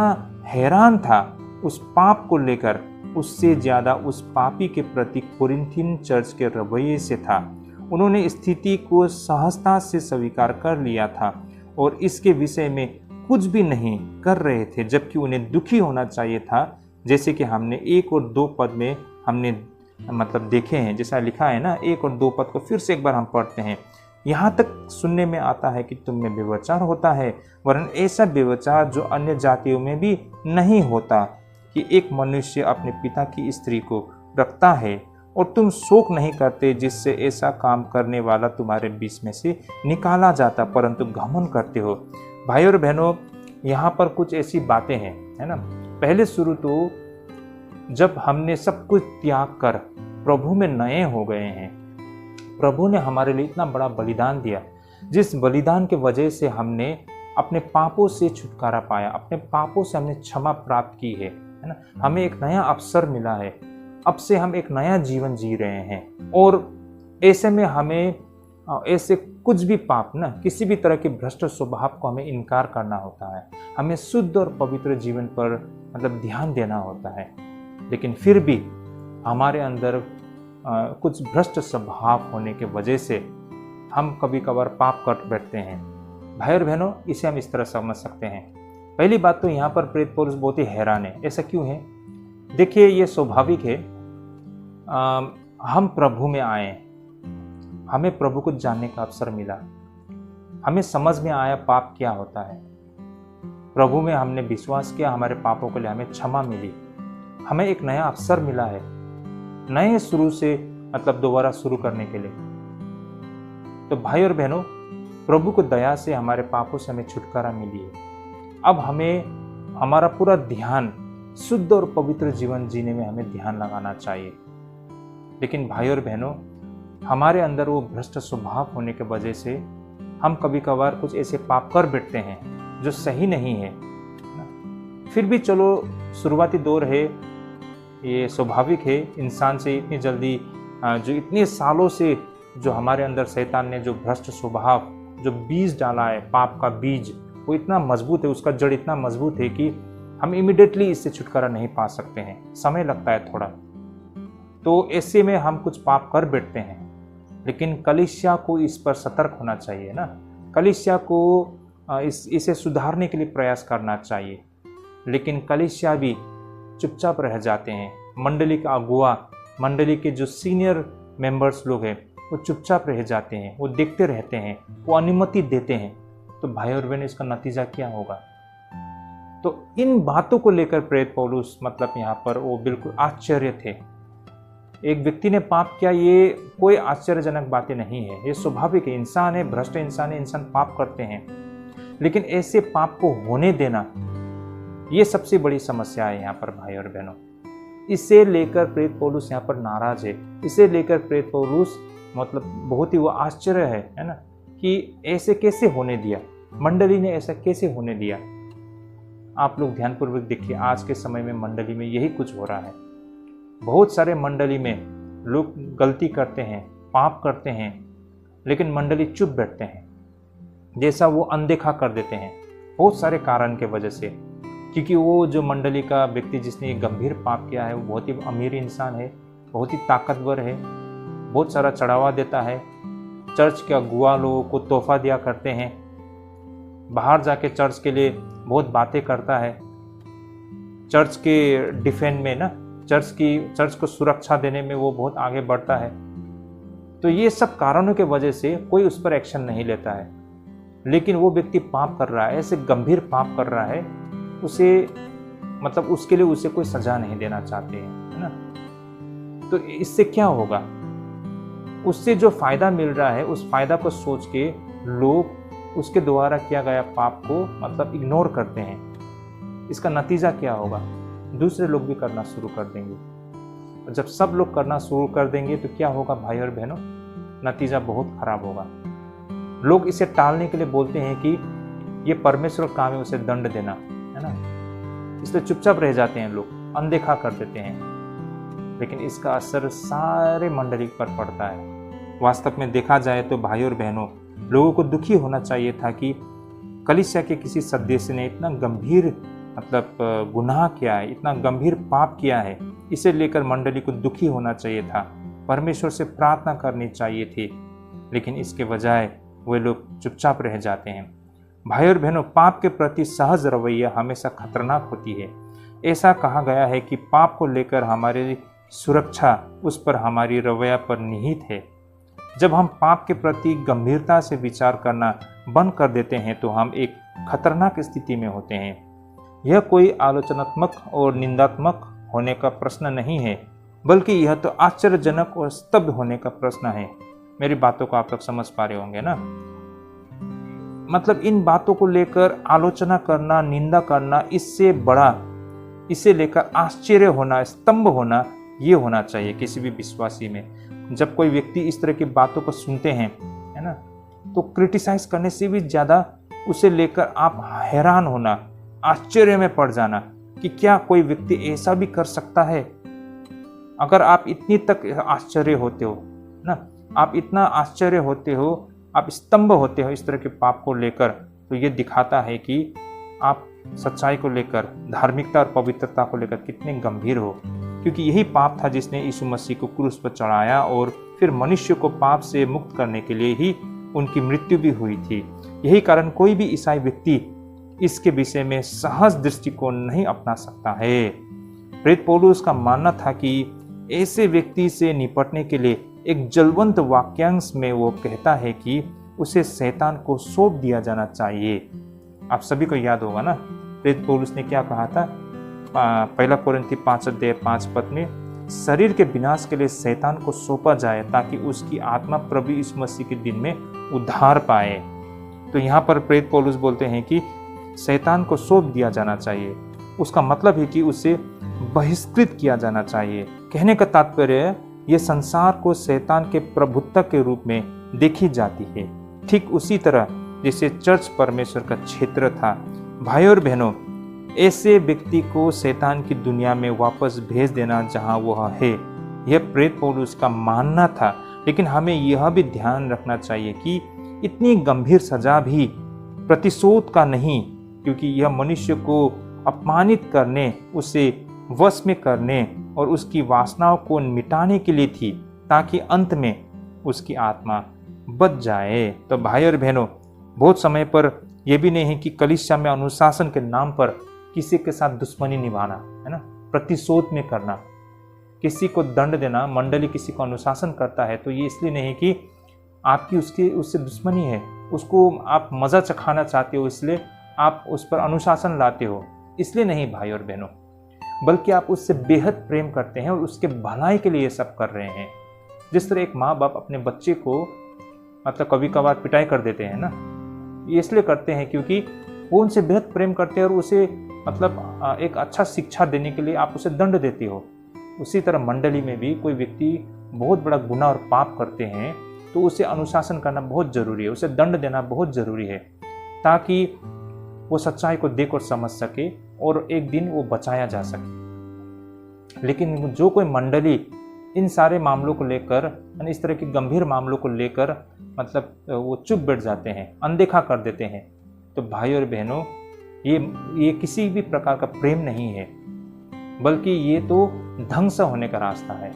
हैरान था उस पाप को लेकर, उससे ज्यादा उस पापी के प्रति कोरिन्थियन चर्च के रवैये से था। उन्होंने स्थिति को सहजता से स्वीकार कर लिया था और इसके विषय में कुछ भी नहीं कर रहे थे, जबकि उन्हें दुखी होना चाहिए था, जैसे कि हमने 1 और 2 पद में हमने देखे हैं। जैसा लिखा है ना, 1 और 2 पद को फिर से एक बार हम पढ़ते हैं। यहाँ तक सुनने में आता है कि तुम में व्यभिचार होता है, वरन ऐसा व्यभिचार जो अन्य जातियों में भी नहीं होता, कि एक मनुष्य अपने पिता की स्त्री को रखता है, और तुम शोक नहीं करते जिससे ऐसा काम करने वाला तुम्हारे बीच में से निकाला जाता, परंतु घमंड करते हो। भाई और बहनों, यहाँ पर कुछ ऐसी बातें हैं, है ना। पहले शुरू तो जब हमने सब कुछ त्याग कर प्रभु में नए हो गए हैं, प्रभु ने हमारे लिए इतना बड़ा बलिदान दिया, जिस बलिदान के वजह से हमने अपने पापों से छुटकारा पाया, अपने पापों से हमने क्षमा प्राप्त की है ना। हमें एक नया अवसर मिला है, अब से हम एक नया जीवन जी रहे हैं, और ऐसे में हमें ऐसे कुछ भी पाप ना, किसी भी तरह के भ्रष्ट स्वभाव को हमें इनकार करना होता है। हमें शुद्ध और पवित्र जीवन पर ध्यान देना होता है। लेकिन फिर भी हमारे अंदर कुछ भ्रष्ट स्वभाव होने के वजह से हम कभी कभार पाप कर बैठते हैं। भाई और बहनों, इसे हम इस तरह समझ सकते हैं। पहली बात तो यहाँ पर प्रेरित पौलुस बहुत ही हैरान है। ऐसा क्यों है? देखिए, ये स्वाभाविक है। हम प्रभु में आए, हमें प्रभु को जानने का अवसर मिला, हमें समझ में आया पाप क्या होता है। प्रभु में हमने विश्वास किया, हमारे पापों के लिए हमें क्षमा मिली, हमें एक नया अवसर मिला है नए शुरू से, दोबारा शुरू करने के लिए। तो भाई और बहनों, प्रभु को दया से हमारे पापों से हमें छुटकारा मिली है। अब हमें हमारा पूरा ध्यान शुद्ध और पवित्र जीवन जीने में हमें ध्यान लगाना चाहिए। लेकिन भाई और बहनों, हमारे अंदर वो भ्रष्ट स्वभाव होने के वजह से हम कभी कभार कुछ ऐसे पाप कर बैठते हैं जो सही नहीं है। फिर भी चलो, शुरुआती दौर है, ये स्वाभाविक है। इंसान से इतनी जल्दी, जो इतने सालों से जो हमारे अंदर शैतान ने जो भ्रष्ट स्वभाव, जो बीज डाला है, पाप का बीज, वो इतना मजबूत है, उसका जड़ इतना मजबूत है कि हम इमिडिएटली इससे छुटकारा नहीं पा सकते हैं, समय लगता है थोड़ा। तो ऐसे में हम कुछ पाप कर बैठते हैं, लेकिन कलीसिया को इस पर सतर्क होना चाहिए ना। कलीसिया को इसे सुधारने के लिए प्रयास करना चाहिए, लेकिन कलीसिया भी चुपचाप रह जाते हैं। मंडली का अगुआ, मंडली के जो सीनियर मेंबर्स लोग हैं, वो चुपचाप रह जाते हैं, वो देखते रहते हैं, वो अनुमति देते हैं। तो भाई और बहन, इसका नतीजा क्या होगा? तो इन बातों को लेकर प्रेरित पौलुस मतलब यहाँ पर वो बिल्कुल आश्चर्य थे। एक व्यक्ति ने पाप किया, ये कोई आश्चर्यजनक बातें नहीं है, ये स्वाभाविक है। इंसान है, भ्रष्ट इंसान है, इंसान पाप करते हैं, लेकिन ऐसे पाप को होने देना, ये सबसे बड़ी समस्या है यहाँ पर भाई और बहनों। इसे लेकर प्रेरित पौलुस यहाँ पर नाराज है। इसे लेकर प्रेरित पौलुस मतलब बहुत ही वो आश्चर्य है ना, कि ऐसे कैसे होने दिया, मंडली ने ऐसा कैसे होने दिया। आप लोग ध्यानपूर्वक देखिए, आज के समय में मंडली में यही कुछ हो रहा है। बहुत सारे मंडली में लोग गलती करते हैं, पाप करते हैं, लेकिन मंडली चुप बैठते हैं, जैसा वो अनदेखा कर देते हैं, बहुत सारे कारण के वजह से। क्योंकि वो जो मंडली का व्यक्ति जिसने ये गंभीर पाप किया है, वो बहुत ही अमीर इंसान है, बहुत ही ताकतवर है, बहुत सारा चढ़ावा देता है, चर्च के अगुआ लोगों को तोहफा दिया करते हैं, बाहर जाके चर्च के लिए बहुत बातें करता है, चर्च के डिफेंड में ना, चर्च को सुरक्षा देने में वो बहुत आगे बढ़ता है। तो ये सब कारणों के वजह से कोई उस पर एक्शन नहीं लेता है, लेकिन वो व्यक्ति पाप कर रहा है, ऐसे गंभीर पाप कर रहा है, उसे मतलब उसके लिए उसे कोई सजा नहीं देना चाहते हैं, है ना। तो इससे क्या होगा? उससे जो फायदा मिल रहा है, उस फायदा को सोच के लोग उसके द्वारा किया गया पाप को मतलब इग्नोर करते हैं। इसका नतीजा क्या होगा? दूसरे लोग भी करना शुरू कर देंगे, और जब सब लोग करना शुरू कर देंगे तो क्या होगा भाई और बहनों? नतीजा बहुत खराब होगा। लोग इसे टालने के लिए बोलते हैं कि ये परमेश्वर का काम है, उसे दंड देना, है ना। इसलिए चुपचाप रह जाते हैं लोग, अनदेखा कर देते हैं, लेकिन इसका असर सारे मंडली पर पड़ता है। वास्तव में देखा जाए तो भाई और बहनों, लोगों को दुखी होना चाहिए था कि कलीसिया के किसी सदस्य ने इतना गंभीर मतलब गुनाह किया है, इतना गंभीर पाप किया है। इसे लेकर मंडली को दुखी होना चाहिए था, परमेश्वर से प्रार्थना करनी चाहिए थी, लेकिन इसके बजाय वे लोग चुपचाप रह जाते हैं। भाई और बहनों, पाप के प्रति सहज रवैया हमेशा खतरनाक होती है। ऐसा कहा गया है कि पाप को लेकर हमारी सुरक्षा उस पर हमारी रवैया पर निहित है। जब हम पाप के प्रति गंभीरता से विचार करना बंद कर देते हैं तो हम एक खतरनाक स्थिति में होते हैं। यह कोई आलोचनात्मक और निंदात्मक होने का प्रश्न नहीं है, बल्कि यह तो आश्चर्यजनक और स्तब्ध होने का प्रश्न है। मेरी बातों को आप लोग समझ पा रहे होंगे ना। मतलब इन बातों को लेकर आलोचना करना, निंदा करना, इससे बड़ा, इसे लेकर आश्चर्य होना, स्तंभ होना, ये होना चाहिए किसी भी विश्वासी में। जब कोई व्यक्ति इस तरह की बातों को सुनते हैं, है ना, तो क्रिटिसाइज करने से भी ज़्यादा उसे लेकर आप हैरान होना, आश्चर्य में पड़ जाना कि क्या कोई व्यक्ति ऐसा भी कर सकता है। अगर आप इतनी तक आश्चर्य होते हो ना, आप इतना आश्चर्य होते हो, आप स्तंभ होते हो इस तरह के पाप को लेकर, तो ये दिखाता है कि आप सच्चाई को लेकर, धार्मिकता और पवित्रता को लेकर कितने गंभीर हो। क्योंकि यही पाप था जिसने यीशु मसीह को क्रूस पर चढ़ाया, और फिर मनुष्य को पाप से मुक्त करने के लिए ही उनकी मृत्यु भी हुई थी। यही कारण कोई भी ईसाई व्यक्ति इसके विषय में सहज दृष्टिकोण नहीं अपना सकता है। प्रेरित पौलुस का मानना था कि ऐसे व्यक्ति से निपटने के लिए एक जलवंत वाक्यांश में वो कहता है कि उसे शैतान को सौंप दिया जाना चाहिए। आप सभी को याद होगा ना, प्रेरित पौलुस ने क्या कहा था? पहला कोरिन्थी 5:5 में, शरीर के विनाश के लिए शैतान को सौंपा जाए ताकि उसकी आत्मा प्रभु यीशु मसीह के दिन में उद्धार पाए। तो यहाँ पर प्रेरित पौलुस बोलते हैं कि शैतान को सौंप दिया जाना चाहिए। उसका मतलब है कि उसे बहिष्कृत किया जाना चाहिए। कहने का तात्पर्य ये संसार को शैतान के प्रभुत्व के रूप में देखी जाती है, ठीक उसी तरह जैसे चर्च परमेश्वर का क्षेत्र था। भाई और बहनों, ऐसे व्यक्ति को शैतान की दुनिया में वापस भेज देना जहां वह है, यह प्रेरित पौलुस का मानना था। लेकिन हमें यह भी ध्यान रखना चाहिए कि इतनी गंभीर सजा भी प्रतिशोध का नहीं, क्योंकि यह मनुष्य को अपमानित करने, उसे वश में करने और उसकी वासनाओं को मिटाने के लिए थी, ताकि अंत में उसकी आत्मा बच जाए। तो भाई और बहनों, बहुत समय पर यह भी नहीं है कि कलीसिया में अनुशासन के नाम पर किसी के साथ दुश्मनी निभाना, है ना, प्रतिशोध में करना, किसी को दंड देना। मंडली किसी को अनुशासन करता है तो ये इसलिए नहीं कि आपकी उससे दुश्मनी है, उसको आप मजा चखाना चाहते हो, इसलिए आप उस पर अनुशासन लाते हो, इसलिए नहीं भाई और बहनों, बल्कि आप उससे बेहद प्रेम करते हैं और उसके भलाई के लिए ये सब कर रहे हैं। जिस तरह एक माँ बाप अपने बच्चे को मतलब कभी कभार पिटाई कर देते हैं ना, ये इसलिए करते हैं क्योंकि वो उनसे बेहद प्रेम करते हैं और उसे मतलब एक अच्छा शिक्षा देने के लिए आप उसे दंड देते हो। उसी तरह मंडली में भी कोई व्यक्ति बहुत बड़ा गुनाह और पाप करते हैं तो उसे अनुशासन करना बहुत जरूरी है, उसे दंड देना बहुत जरूरी है, ताकि वो सच्चाई को देख और समझ सके और एक दिन वो बचाया जा सके। लेकिन जो कोई मंडली इन सारे मामलों को लेकर, इस तरह के गंभीर मामलों को लेकर मतलब वो चुप बैठ जाते हैं, अनदेखा कर देते हैं, तो भाई और बहनों, ये किसी भी प्रकार का प्रेम नहीं है, बल्कि ये तो ध्वंस होने का रास्ता है।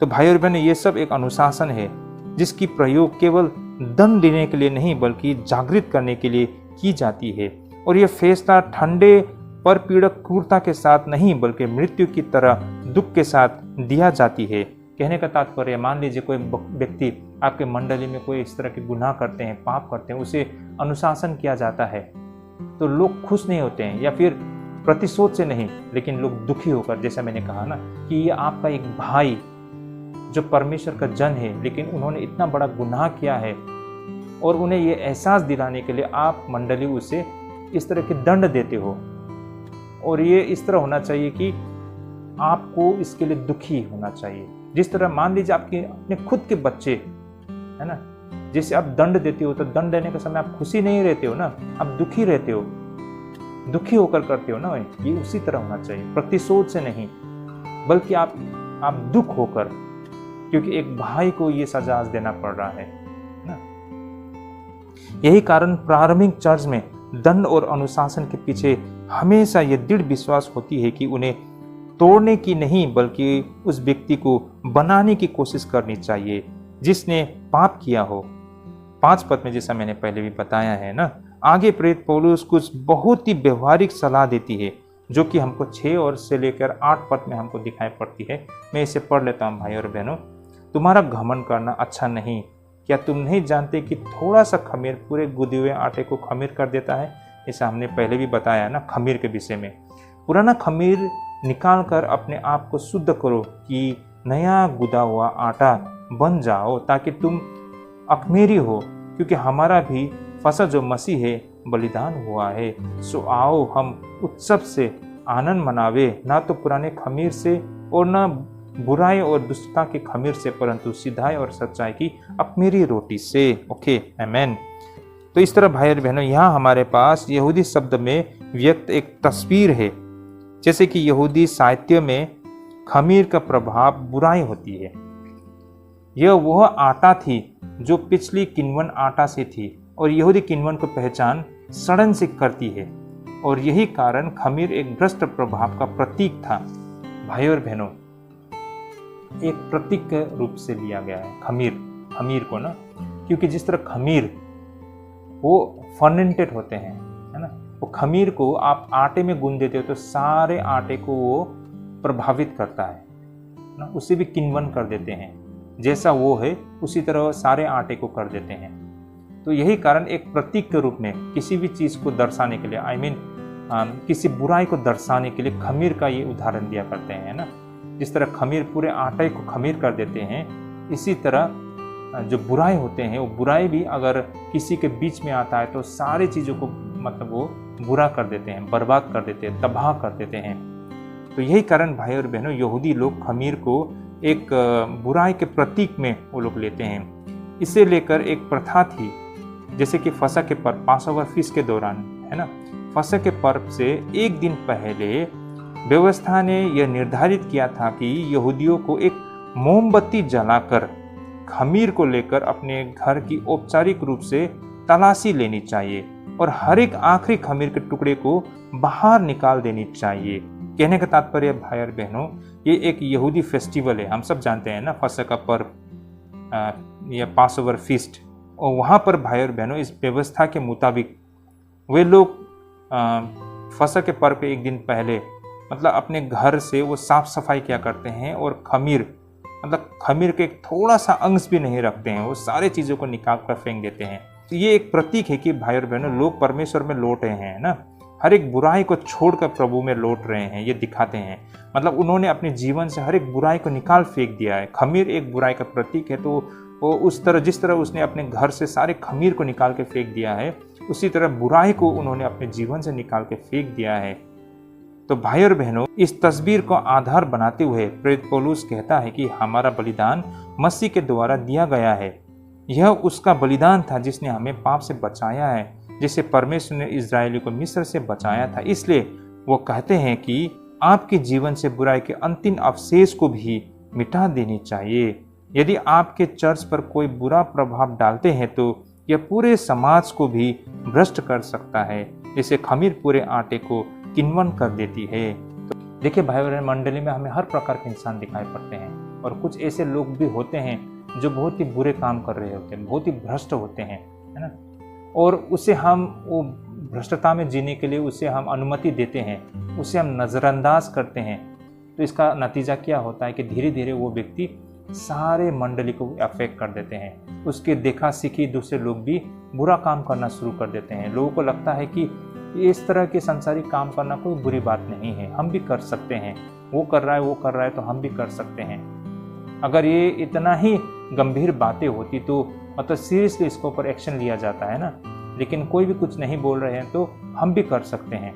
तो भाई और बहनों, ये सब एक अनुशासन है जिसकी प्रयोग केवल दंड देने के लिए नहीं बल्कि जागृत करने के लिए की जाती है। और यह फैसला ठंडे पर पीड़क क्रूरता के साथ नहीं बल्कि मृत्यु की तरह दुख के साथ दिया जाती है। कहने का तात्पर्य, मान लीजिए कोई व्यक्ति आपके मंडली में कोई इस तरह के गुनाह करते हैं, पाप करते हैं, उसे अनुशासन किया जाता है तो लोग खुश नहीं होते हैं, या फिर प्रतिशोध से नहीं, लेकिन लोग दुखी होकर, जैसा मैंने कहा ना कि ये आपका एक भाई जो परमेश्वर का जन है, लेकिन उन्होंने इतना बड़ा गुनाह किया है, और उन्हें ये एहसास दिलाने के लिए आप मंडली उसे इस तरह के दंड देते हो। और ये इस तरह होना चाहिए कि आपको इसके लिए दुखी होना चाहिए। जिस तरह मान लीजिए आपके अपने खुद के बच्चे, है ना, जैसे आप दंड देते हो तो दंड देने के समय आप खुशी नहीं रहते हो ना, आप दुखी रहते हो, दुखी होकर करते हो ना। ये उसी तरह होना चाहिए, प्रतिशोध से नहीं, बल्कि आप दुख होकर, क्योंकि एक भाई को ये सजा देना पड़ रहा है ना। यही कारण प्रारंभिक चर्च में दंड और अनुशासन के पीछे हमेशा यह दृढ़ विश्वास होती है कि उन्हें तोड़ने की नहीं बल्कि उस व्यक्ति को बनाने की कोशिश करनी चाहिए जिसने पाप किया हो। 5 पद में जैसा मैंने पहले भी बताया है ना, आगे प्रेरित पौलुस कुछ बहुत ही व्यवहारिक सलाह देती है जो कि हमको 6 और से लेकर 8 पद में हमको दिखाई पड़ती है। मैं इसे पढ़ लेता हूँ। भाई और बहनों, तुम्हारा घमंड करना अच्छा नहीं। क्या तुम नहीं जानते कि थोड़ा सा खमीर पूरे गुदे हुए आटे को खमीर कर देता है? ऐसा हमने पहले भी बताया ना खमीर के विषय में। पुराना खमीर निकाल कर अपने आप को शुद्ध करो कि नया गुदा हुआ आटा बन जाओ, ताकि तुम अखमेरी हो, क्योंकि हमारा भी फसह जो मसीह है बलिदान हुआ है। सो आओ हम उत्सव से आनंद मनावे, ना तो पुराने खमीर से और ना बुराई और दुष्टता के खमीर से, परंतु सिधाई और सच्चाई की अखमेरी रोटी से। ओके, आमेन। तो इस तरह भाई और बहनों, यहाँ हमारे पास यहूदी शब्द में व्यक्त एक तस्वीर है, जैसे कि यहूदी साहित्य में खमीर का प्रभाव बुराई होती है। यह वह आटा थी जो पिछली किण्वन आटा से थी, और यहूदी किण्वन को पहचान सड़न से करती है, और यही कारण खमीर एक भ्रष्ट प्रभाव का प्रतीक था। भाई और बहनों, एक प्रतीक के रूप से लिया गया है खमीर को ना, क्योंकि जिस तरह खमीर वो फर्मेंटेड होते हैं, है ना, वो खमीर को आप आटे में गूंद देते हो तो सारे आटे को वो प्रभावित करता है ना, उसे भी किण्वन कर देते हैं। जैसा वो है उसी तरह सारे आटे को कर देते हैं। तो यही कारण एक प्रतीक के रूप में किसी भी चीज़ को दर्शाने के लिए, किसी बुराई को दर्शाने के लिए खमीर का ये उदाहरण दिया करते हैं ना। जिस तरह खमीर पूरे आटे को खमीर कर देते हैं, इसी तरह जो बुराई होते हैं वो बुराई भी अगर किसी के बीच में आता है तो सारी चीज़ों को मतलब वो बुरा कर देते हैं, बर्बाद कर देते हैं, तबाह कर देते हैं। तो यही कारण भाई और बहनों, यहूदी लोग खमीर को एक बुराई के प्रतीक में वो लोग लेते हैं। इसे लेकर एक प्रथा थी, जैसे कि फसह के पर्व, पासओवर फीस्ट के दौरान, है ना, फसह के पर्व से एक दिन पहले व्यवस्था ने यह निर्धारित किया था कि यहूदियों को एक मोमबत्ती जलाकर खमीर को लेकर अपने घर की औपचारिक रूप से तलाशी लेनी चाहिए, और हर एक आखिरी खमीर के टुकड़े को बाहर निकाल देनी चाहिए। कहने का तात्पर्य भाई और बहनों, ये एक यहूदी फेस्टिवल है, हम सब जानते हैं ना, फसह का पर्व या पासओवर फीस्ट। और वहाँ पर भाई और बहनों इस व्यवस्था के मुताबिक वे लोग फसह के पर्व के एक दिन पहले मतलब अपने घर से वो साफ सफाई किया करते हैं और खमीर मतलब खमीर के एक थोड़ा सा अंश भी नहीं रखते हैं, वो सारे चीज़ों को निकाल कर फेंक देते हैं। तो ये एक प्रतीक है कि भाई और बहनों लोग परमेश्वर में लौट रहे हैं ना, हर एक बुराई को छोड़कर प्रभु में लौट रहे हैं, ये दिखाते हैं। मतलब उन्होंने अपने जीवन से हर एक बुराई को निकाल फेंक दिया है। खमीर एक बुराई का प्रतीक है, तो वो उस तरह जिस तरह उसने अपने घर से सारे खमीर को निकाल के फेंक दिया है, उसी तरह बुराई को उन्होंने अपने जीवन से निकाल के फेंक दिया है। तो भाई और बहनों, इस तस्वीर को आधार बनाते हुए प्रेरित पौलुस कहता है कि हमारा बलिदान मसीह के द्वारा दिया गया है। यह उसका बलिदान था जिसने हमें पाप से बचाया है, जिसे परमेश्वर ने इजरायली को मिस्र से बचाया था। इसलिए वो कहते हैं कि आपके जीवन से बुराई के अंतिम अवशेष को भी मिटा देनी चाहिए। यदि आपके चर्च पर कोई बुरा प्रभाव डालते हैं तो यह पूरे समाज को भी भ्रष्ट कर सकता है, जैसे खमीर पूरे आटे को किण्वन कर देती है। तो देखिए भाई बहन, मंडली में हमें हर प्रकार के इंसान दिखाई पड़ते हैं और कुछ ऐसे लोग भी होते हैं जो बहुत ही बुरे काम कर रहे होते हैं, बहुत ही भ्रष्ट होते हैं, है ना। और उसे हम वो भ्रष्टता में जीने के लिए उसे हम अनुमति देते हैं, उसे हम नज़रअंदाज करते हैं। तो इसका नतीजा क्या होता है कि धीरे धीरे वो व्यक्ति सारे मंडली को अफेक्ट कर देते हैं। उसके देखा सीखी दूसरे लोग भी बुरा काम करना शुरू कर देते हैं। लोगों को लगता है कि इस तरह के संसारिक काम करना कोई बुरी बात नहीं है, हम भी कर सकते हैं, वो कर रहा है तो हम भी कर सकते हैं। अगर ये इतना ही गंभीर बातें होती तो मतलब सीरियसली इसके ऊपर एक्शन लिया जाता है ना, लेकिन कोई भी कुछ नहीं बोल रहे हैं तो हम भी कर सकते हैं।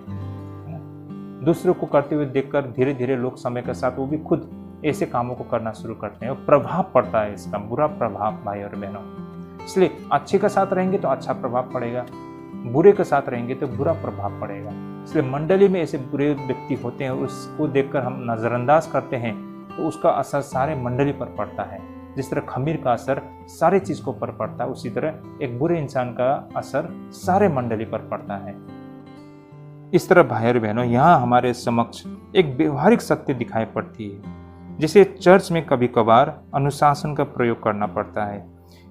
दूसरों को करते हुए देखकर धीरे धीरे लोग समय के साथ वो भी खुद ऐसे कामों को करना शुरू करते हैं और प्रभाव पड़ता है इसका, बुरा प्रभाव भाई और बहनों। इसलिए अच्छे के साथ रहेंगे तो अच्छा प्रभाव पड़ेगा, बुरे के साथ रहेंगे तो बुरा प्रभाव पड़ेगा। इसलिए मंडली में ऐसे बुरे व्यक्ति होते हैं और उसको देखकर हम नज़रअंदाज करते हैं तो उसका असर सारे मंडली पर पड़ता है। जिस तरह खमीर का असर सारे चीज़ को पर पड़ता है, उसी तरह एक बुरे इंसान का असर सारे मंडली पर पड़ता है। इस तरह भाई और बहनों, यहाँ हमारे समक्ष एक व्यवहारिक सत्य दिखाई पड़ती है, जिसे चर्च में कभी कभार अनुशासन का प्रयोग करना पड़ता है।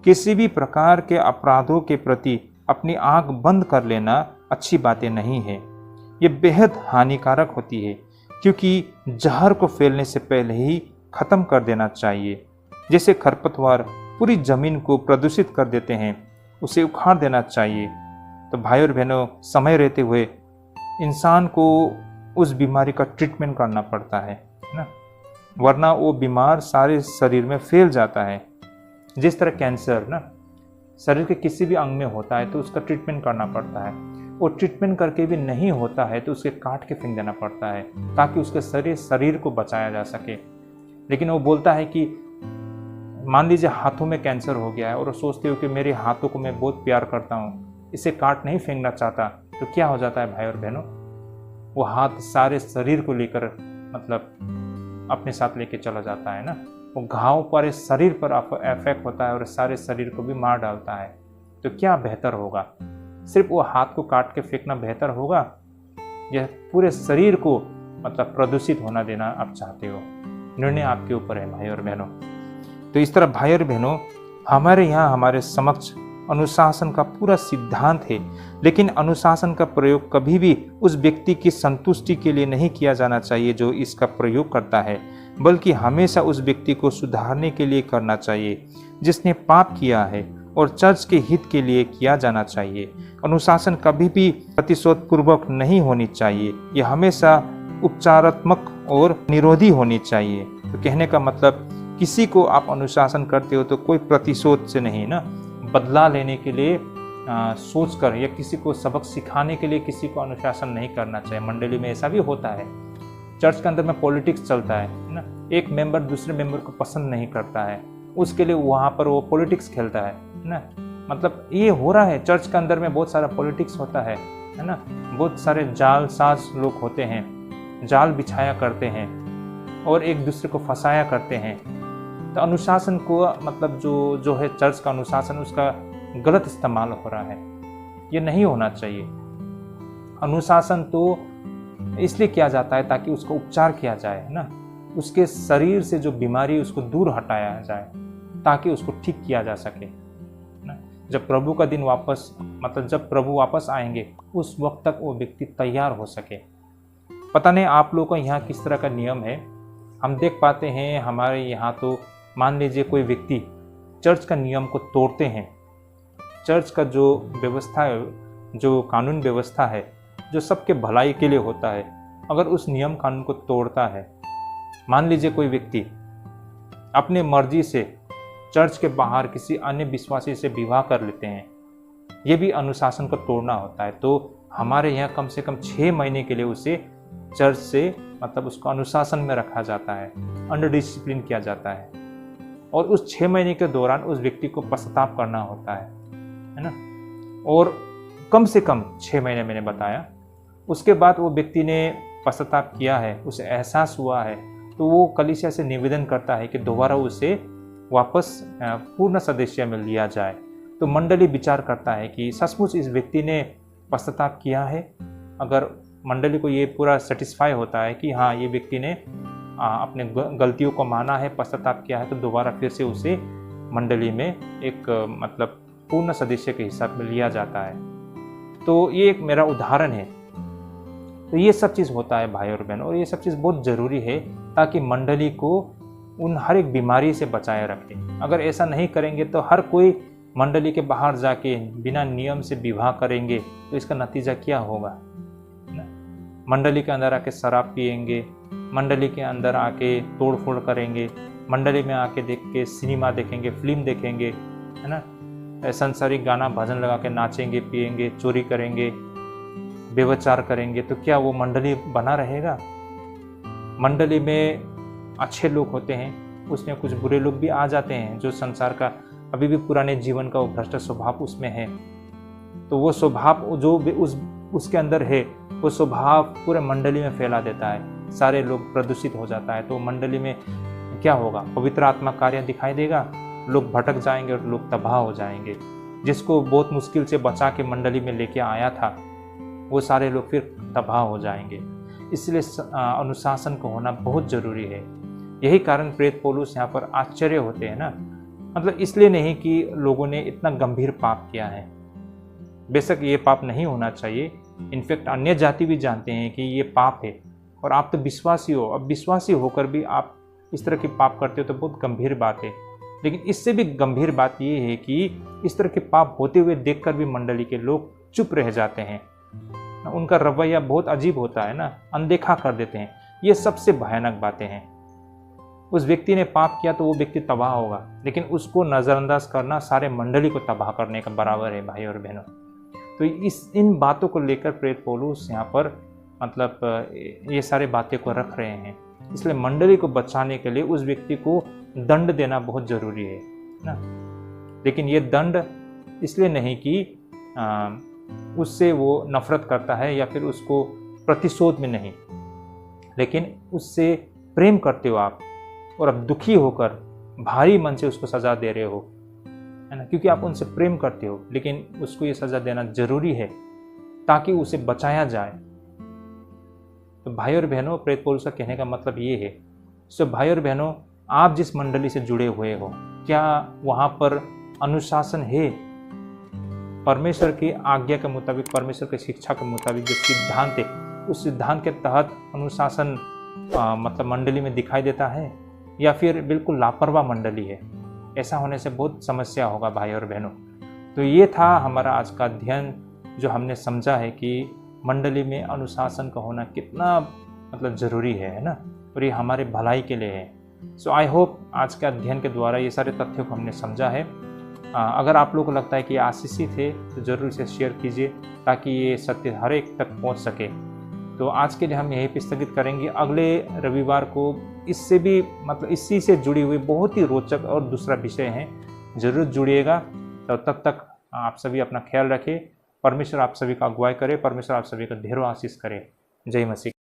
किसी भी प्रकार के अपराधों के प्रति अपनी आंख बंद कर लेना अच्छी बातें नहीं है। ये बेहद हानिकारक होती है, क्योंकि जहर को फैलने से पहले ही खत्म कर देना चाहिए। जैसे खरपतवार पूरी जमीन को प्रदूषित कर देते हैं, उसे उखाड़ देना चाहिए। तो भाई और बहनों, समय रहते हुए इंसान को उस बीमारी का ट्रीटमेंट करना पड़ता है ना, वरना वो बीमार सारे शरीर में फैल जाता है। जिस तरह कैंसर ना शरीर के किसी भी अंग में होता है तो उसका ट्रीटमेंट करना पड़ता है, और ट्रीटमेंट करके भी नहीं होता है तो उसके काट के फेंक देना पड़ता है ताकि उसके शरीर को बचाया जा सके। लेकिन वो बोलता है कि मान लीजिए हाथों में कैंसर हो गया है और वो सोचते हो कि मेरे हाथों को मैं बहुत प्यार करता हूँ, इसे काट नहीं फेंकना चाहता, तो क्या हो जाता है भाई और बहनों, वो हाथ सारे शरीर को लेकर मतलब अपने साथ लेके चला जाता है ना। वो घाव पर शरीर पर इफेक्ट होता है और सारे शरीर को भी मार डालता है। तो क्या बेहतर होगा, सिर्फ वो हाथ को काट के फेंकना बेहतर होगा या पूरे शरीर को मतलब प्रदूषित होना देना आप चाहते हो? निर्णय आपके ऊपर है भाई और बहनों। तो इस तरह भाई और बहनों, हमारे यहाँ हमारे समक्ष अनुशासन का पूरा सिद्धांत है, लेकिन अनुशासन का प्रयोग कभी भी उस व्यक्ति की संतुष्टि के लिए नहीं किया जाना चाहिए जो इसका प्रयोग करता है, बल्कि हमेशा उस व्यक्ति को सुधारने के लिए करना चाहिए जिसने पाप किया है, और चर्च के हित के लिए किया जाना चाहिए। अनुशासन कभी भी प्रतिशोध पूर्वक नहीं होनी चाहिए, यह हमेशा उपचारात्मक और निरोधी होनी चाहिए। तो कहने का मतलब, किसी को आप अनुशासन करते हो तो कोई प्रतिशोध से नहीं ना, बदला लेने के लिए सोचकर या किसी को सबक सिखाने के लिए किसी को अनुशासन नहीं करना चाहिए। मंडली में ऐसा भी होता है, चर्च के अंदर में पॉलिटिक्स चलता है ना, एक मेंबर दूसरे मेंबर को पसंद नहीं करता है, उसके लिए वहाँ पर वो पॉलिटिक्स खेलता है ना। मतलब ये हो रहा है, चर्च के अंदर में बहुत सारा पॉलिटिक्स होता है ना, बहुत सारे जालसाज लोग होते हैं, जाल बिछाया करते हैं और एक दूसरे को फंसाया करते हैं। तो अनुशासन को मतलब जो है चर्च का अनुशासन, उसका गलत इस्तेमाल हो रहा है। ये नहीं होना चाहिए। अनुशासन तो इसलिए किया जाता है ताकि उसका उपचार किया जाए, है ना, उसके शरीर से जो बीमारी उसको दूर हटाया जाए ताकि उसको ठीक किया जा सके ना। जब प्रभु का दिन वापस जब प्रभु वापस आएंगे उस वक्त तक वो व्यक्ति तैयार हो सके। पता नहीं आप लोगों का यहाँ किस तरह का नियम है। हम देख पाते हैं हमारे यहाँ तो मान लीजिए कोई व्यक्ति चर्च का नियम को तोड़ते हैं, चर्च का जो व्यवस्था है, जो कानून व्यवस्था है, जो सबके भलाई के लिए होता है, अगर उस नियम कानून को तोड़ता है, मान लीजिए कोई व्यक्ति अपने मर्जी से चर्च के बाहर किसी अन्य विश्वासी से विवाह कर लेते हैं, ये भी अनुशासन को तोड़ना होता है। तो हमारे यहाँ कम से कम 6 महीने के लिए उसे चर्च से उसको अनुशासन में रखा जाता है, अंडर डिसिप्लिन किया जाता है, और उस 6 महीने के दौरान उस व्यक्ति को पश्चाताप करना होता है ना। और कम से कम 6 महीने मैंने बताया, उसके बाद वो व्यक्ति ने पश्चाताप किया है, उसे एहसास हुआ है, तो वो कलीसिया से निवेदन करता है कि दोबारा उसे वापस पूर्ण सदस्य में लिया जाए। तो मंडली विचार करता है कि सचमुच इस व्यक्ति ने पश्चाताप किया है। अगर मंडली को ये पूरा सेटिस्फाई होता है कि हाँ, ये व्यक्ति ने अपने गलतियों को माना है, पश्चाताप किया है, तो दोबारा फिर से उसे मंडली में एक पूर्ण सदस्य के हिसाब में लिया जाता है। तो ये एक मेरा उदाहरण है। तो ये सब चीज़ होता है भाई और बहन, और ये सब चीज़ बहुत ज़रूरी है ताकि मंडली को उन हर एक बीमारी से बचाए रखे। अगर ऐसा नहीं करेंगे तो हर कोई मंडली के बाहर जाके बिना नियम से विवाह करेंगे, तो इसका नतीजा क्या होगा? मंडली के अंदर आके शराब पिएंगे, मंडली के अंदर आके तोड़ फोड़ करेंगे, मंडली में आके देख के सिनेमा देखेंगे, फिल्म देखेंगे, है ना, संसारिक गाना भजन लगा के नाचेंगे, पिएंगे, चोरी करेंगे, व्यभिचार करेंगे, तो क्या वो मंडली बना रहेगा? मंडली में अच्छे लोग होते हैं, उसमें कुछ बुरे लोग भी आ जाते हैं, जो संसार का अभी भी पुराने जीवन का वो भ्रष्ट स्वभाव उसमें है। तो वो स्वभाव जो भी उसके अंदर है, वो स्वभाव पूरे मंडली में फैला देता है, सारे लोग प्रदूषित हो जाता है। तो मंडली में क्या होगा? पवित्र आत्मा कार्य दिखाई देगा, लोग भटक जाएंगे और लोग तबाह हो जाएंगे। जिसको बहुत मुश्किल से बचा के मंडली में लेके आया था, वो सारे लोग फिर तबाह हो जाएंगे। इसलिए अनुशासन को होना बहुत जरूरी है। यही कारण प्रेरित पौलुस यहाँ पर आश्चर्य होते हैं ना, इसलिए नहीं कि लोगों ने इतना गंभीर पाप किया है, बेशक ये पाप नहीं होना चाहिए। इनफैक्ट अन्य जाति भी जानते हैं कि ये पाप है, और आप तो विश्वासी हो, अब विश्वासी होकर भी आप इस तरह की पाप करते हो तो बहुत गंभीर बात है। लेकिन इससे भी गंभीर बात ये है कि इस तरह के पाप होते हुए देखकर भी मंडली के लोग चुप रह जाते हैं, उनका रवैया बहुत अजीब होता है ना, अनदेखा कर देते हैं। ये सबसे भयानक बातें हैं। उस व्यक्ति ने पाप किया तो वो व्यक्ति तबाह होगा, लेकिन उसको नज़रअंदाज करना सारे मंडली को तबाह करने के बराबर है भाई और बहनों। तो इन बातों को लेकर प्रेरित पौलुस यहाँ पर ये सारे बातें को रख रहे हैं। इसलिए मंडली को बचाने के लिए उस व्यक्ति को दंड देना बहुत ज़रूरी है ना। लेकिन ये दंड इसलिए नहीं कि उससे वो नफरत करता है या फिर उसको प्रतिशोध में नहीं, लेकिन उससे प्रेम करते हो आप, और अब दुखी होकर भारी मन से उसको सज़ा दे रहे हो, है ना, क्योंकि आप उनसे प्रेम करते हो। लेकिन उसको ये सज़ा देना जरूरी है ताकि उसे बचाया जाए। तो भाई और बहनों, प्रेरित पौलुस का कहने का मतलब ये है, सो भाई और बहनों, आप जिस मंडली से जुड़े हुए हो, क्या वहाँ पर अनुशासन है? परमेश्वर की आज्ञा के मुताबिक, परमेश्वर की शिक्षा के मुताबिक जो सिद्धांत है, उस सिद्धांत के तहत अनुशासन मंडली में दिखाई देता है, या फिर बिल्कुल लापरवाह मंडली है? ऐसा होने से बहुत समस्या होगा भाई और बहनों। तो ये था हमारा आज का अध्ययन, जो हमने समझा है कि मंडली में अनुशासन का होना कितना ज़रूरी है ना, और ये हमारे भलाई के लिए है। सो आई होप आज के अध्ययन के द्वारा ये सारे तथ्यों को हमने समझा है। अगर आप लोगों को लगता है कि आशीषित है तो ज़रूर इसे शेयर कीजिए ताकि ये सत्य हर एक तक पहुंच सके। तो आज के लिए हम यहीं पे स्थगित करेंगे। अगले रविवार को इससे भी इसी से जुड़ी हुई बहुत ही रोचक और दूसरा विषय है, ज़रूर जुड़िएगा। तो तब तक आप सभी अपना ख्याल रखें। परमेश्वर आप सभी का अगुवाई करे, परमेश्वर आप सभी को ढेरों आशीष करे। जय मसीह।